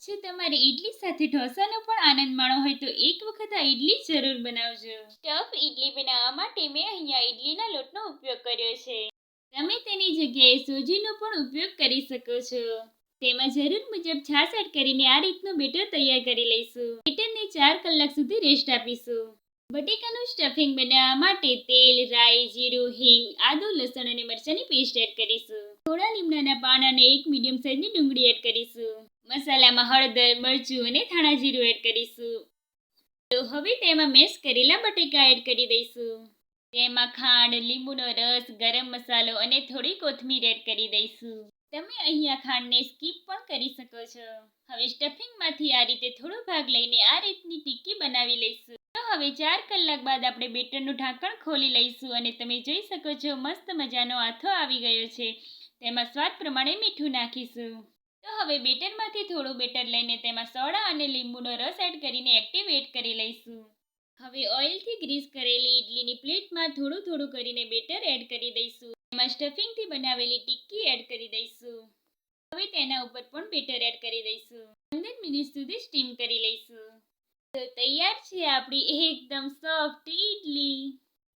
જો તમારે ઈડલી સાથે ઢોસાનો પણ આનંદ માણવો હોય તો એક વખત આ ઈડલી જરૂર બનાવજો. સ્ટફ ઈડલી બનાવવા માટે મેં અહીંયા ઈડલીના લોટનો ઉપયોગ કર્યો છે. તમે તેની જગ્યાએ સોજીનો પણ ઉપયોગ કરી શકો છો. તેમાં જરૂર મુજબ છાશ એડ કરીને આ રીતનું બેટર તૈયાર કરી લઈશું. બેટરને 4 કલાક સુધી રેસ્ટ આપીશું. બટેકાનું સ્ટફિંગ બનાવવા માટે તેલ, રાઈ, જીરું, હિંગ, આદુ, લસણ અને મરચાંની પેસ્ટ એડ કરીશું. થોડા લીમડાના પાન અને એક મીડિયમ સાઈઝની ડુંગળી એડ કરીશું. મસાલામાં હળદર, મરચું અને ધાણા જીરું એડ કરીશું. તો હવે તેમાં મેશ કરેલા બટેકા એડ કરી દઈશું. તેમાં ખાંડ, લીંબુનો રસ, ગરમ મસાલો અને થોડી કોથમીર એડ કરી દઈશું. તમે અહીંયા ખાંડને સ્કીપ પણ કરી શકો છો. હવે સ્ટફિંગમાંથી આ રીતે થોડો ભાગ લઈને આ રીતની ટિક્કી બનાવી લઈશું. તો હવે 4 કલાક બાદ આપણે બેટરનું ઢાંકણ ખોલી લઈશું અને તમે જોઈ શકો છો મસ્ત મજાનો આથો આવી ગયો છે. તેમાં સ્વાદ પ્રમાણે મીઠું નાખીશું. તો હવે બેટરમાંથી થોડું બેટર લઈને તેમાં સોડા અને લીંબુનો રસ એડ કરીને એક્ટિવેટ કરી લઈશું. હવે ઓઇલથી ગ્રીસ કરેલી ઈડલીની પ્લેટમાં થોડું થોડું કરીને બેટર એડ કરી દઈશું. તેમાં સ્ટફિંગથી બનાવેલી ટિક્કી એડ કરી દઈશું. હવે તેના ઉપર પણ બેટર એડ કરી દઈશું. 15 મિનિટ સુધી સ્ટીમ કરી લઈશું. તો તૈયાર છે આપણી એકદમ સોફ્ટ ઈડલી.